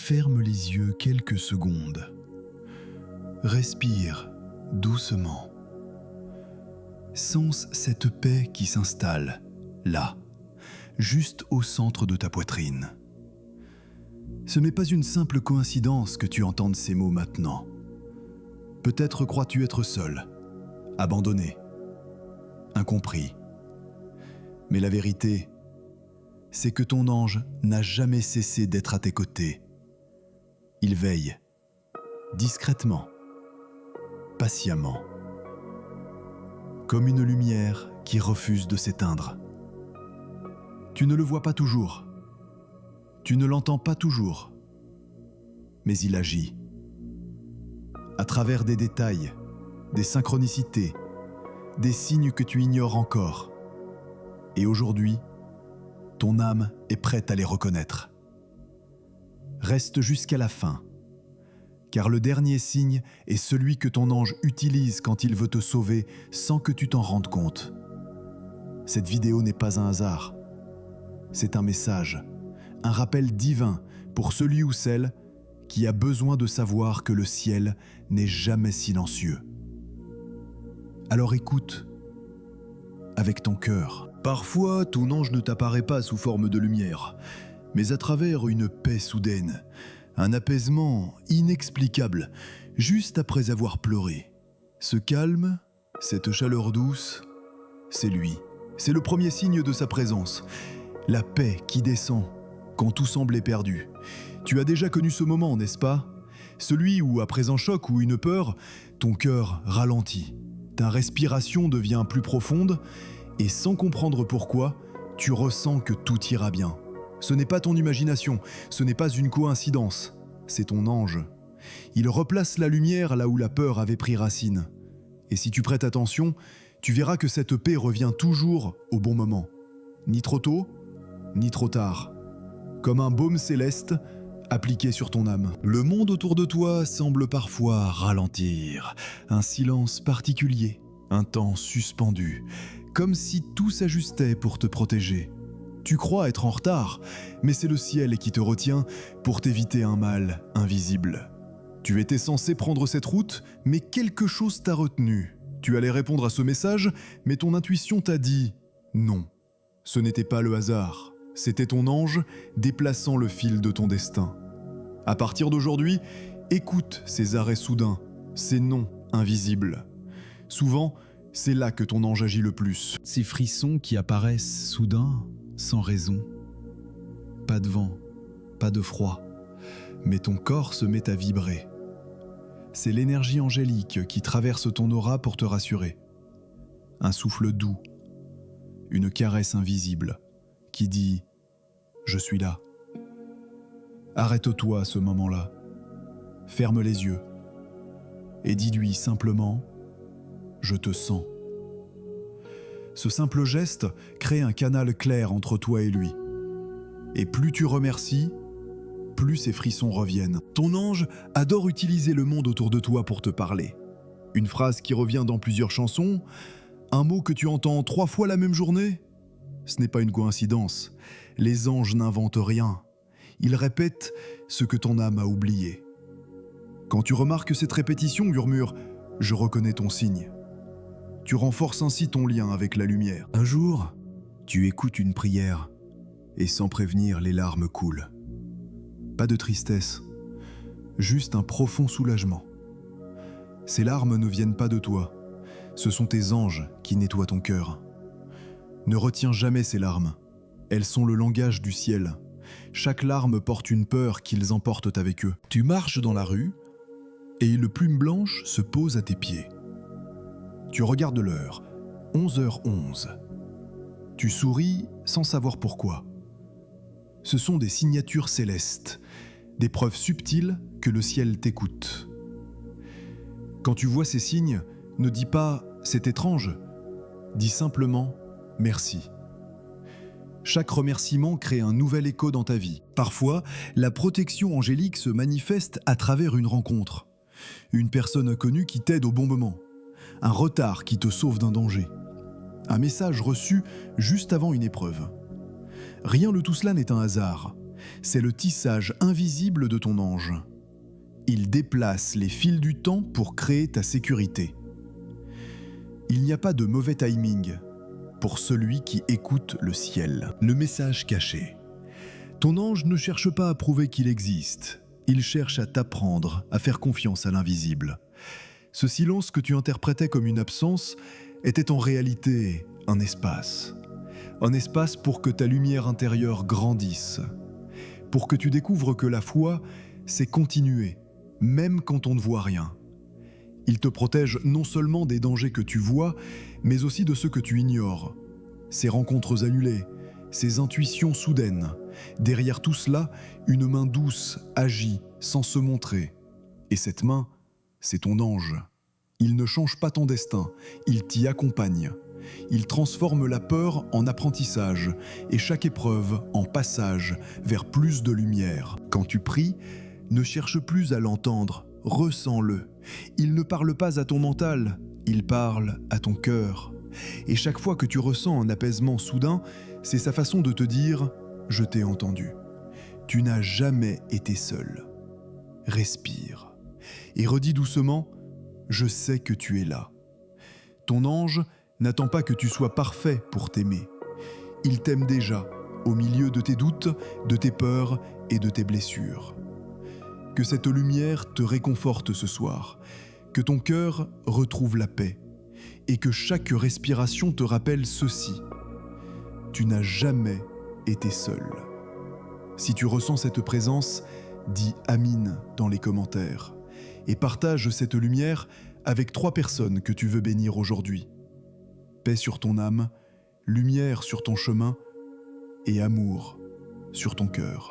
ferme les yeux quelques secondes. Respire doucement. Sens cette paix qui s'installe, là, juste au centre de ta poitrine. Ce n'est pas une simple coïncidence que tu entendes ces mots maintenant. Peut-être crois-tu être seul, abandonné, incompris. Mais la vérité, c'est que ton ange n'a jamais cessé d'être à tes côtés. Il veille, discrètement, patiemment, comme une lumière qui refuse de s'éteindre. Tu ne le vois pas toujours, tu ne l'entends pas toujours, mais il agit. À travers des détails, des synchronicités, des signes que tu ignores encore. Et aujourd'hui, ton âme est prête à les reconnaître. Reste jusqu'à la fin, car le dernier signe est celui que ton ange utilise quand il veut te sauver sans que tu t'en rendes compte. Cette vidéo n'est pas un hasard. C'est un message, un rappel divin pour celui ou celle qui a besoin de savoir que le ciel n'est jamais silencieux. Alors écoute, avec ton cœur. Parfois, ton ange ne t'apparaît pas sous forme de lumière, mais à travers une paix soudaine, un apaisement inexplicable, juste après avoir pleuré. Ce calme, cette chaleur douce, c'est lui. C'est le premier signe de sa présence. La paix qui descend quand tout semblait perdu. Tu as déjà connu ce moment, n'est-ce pas? Celui où, après un choc ou une peur, ton cœur ralentit. Ta respiration devient plus profonde et sans comprendre pourquoi, tu ressens que tout ira bien. Ce n'est pas ton imagination, ce n'est pas une coïncidence, c'est ton ange. Il replace la lumière là où la peur avait pris racine. Et si tu prêtes attention, tu verras que cette paix revient toujours au bon moment. Ni trop tôt, ni trop tard. Comme un baume céleste appliqué sur ton âme. Le monde autour de toi semble parfois ralentir. Un silence particulier, un temps suspendu, comme si tout s'ajustait pour te protéger. Tu crois être en retard, mais c'est le ciel qui te retient pour t'éviter un mal invisible. Tu étais censé prendre cette route, mais quelque chose t'a retenu. Tu allais répondre à ce message, mais ton intuition t'a dit non. Ce n'était pas le hasard, c'était ton ange déplaçant le fil de ton destin. À partir d'aujourd'hui, écoute ces arrêts soudains, ces non invisibles. Souvent, c'est là que ton ange agit le plus. Ces frissons qui apparaissent soudain, sans raison. Pas de vent, pas de froid, mais ton corps se met à vibrer. C'est l'énergie angélique qui traverse ton aura pour te rassurer. Un souffle doux, une caresse invisible qui dit « Je suis là ». Arrête-toi à ce moment-là, ferme les yeux et dis-lui simplement « Je te sens ». Ce simple geste crée un canal clair entre toi et lui. Et plus tu remercies, plus ces frissons reviennent. Ton ange adore utiliser le monde autour de toi pour te parler. Une phrase qui revient dans plusieurs chansons, un mot que tu entends 3 fois la même journée. Ce n'est pas une coïncidence. Les anges n'inventent rien. Ils répètent ce que ton âme a oublié. Quand tu remarques cette répétition, murmure « Je reconnais ton signe ». Tu renforces ainsi ton lien avec la lumière. Un jour, tu écoutes une prière et sans prévenir, les larmes coulent. Pas de tristesse, juste un profond soulagement. Ces larmes ne viennent pas de toi, ce sont tes anges qui nettoient ton cœur. Ne retiens jamais ces larmes, elles sont le langage du ciel. Chaque larme porte une peur qu'ils emportent avec eux. Tu marches dans la rue et une plume blanche se pose à tes pieds. Tu regardes l'heure, 11h11. Tu souris sans savoir pourquoi. Ce sont des signatures célestes, des preuves subtiles que le ciel t'écoute. Quand tu vois ces signes, ne dis pas « c'est étrange », dis simplement « merci ». Chaque remerciement crée un nouvel écho dans ta vie. Parfois, la protection angélique se manifeste à travers une rencontre. Une personne inconnue qui t'aide au bon moment. Un retard qui te sauve d'un danger. Un message reçu juste avant une épreuve. Rien de tout cela n'est un hasard. c'est le tissage invisible de ton ange. Il déplace les fils du temps pour créer ta sécurité. Il n'y a pas de mauvais timing pour celui qui écoute le ciel. Le message caché. Ton ange ne cherche pas à prouver qu'il existe. Il cherche à t'apprendre à faire confiance à l'invisible. Ce silence que tu interprétais comme une absence était en réalité un espace. Un espace pour que ta lumière intérieure grandisse. Pour que tu découvres que la foi, c'est continuer, même quand on ne voit rien. Il te protège non seulement des dangers que tu vois, mais aussi de ceux que tu ignores. Ces rencontres annulées, ces intuitions soudaines. Derrière tout cela, une main douce agit sans se montrer. Et cette main, c'est ton ange. Il ne change pas ton destin, il t'y accompagne. Il transforme la peur en apprentissage et chaque épreuve en passage vers plus de lumière. Quand tu pries, ne cherche plus à l'entendre, ressens-le. Il ne parle pas à ton mental, il parle à ton cœur. Et chaque fois que tu ressens un apaisement soudain, c'est sa façon de te dire « Je t'ai entendu ». Tu n'as jamais été seul. Respire et redis doucement « Je sais que tu es là ». Ton ange n'attend pas que tu sois parfait pour t'aimer. Il t'aime déjà, au milieu de tes doutes, de tes peurs et de tes blessures. Que cette lumière te réconforte ce soir, que ton cœur retrouve la paix et que chaque respiration te rappelle ceci. Tu n'as jamais été seul. Si tu ressens cette présence, dis « Amin » dans les commentaires et partage cette lumière avec 3 personnes que tu veux bénir aujourd'hui. Paix sur ton âme, lumière sur ton chemin et amour sur ton cœur.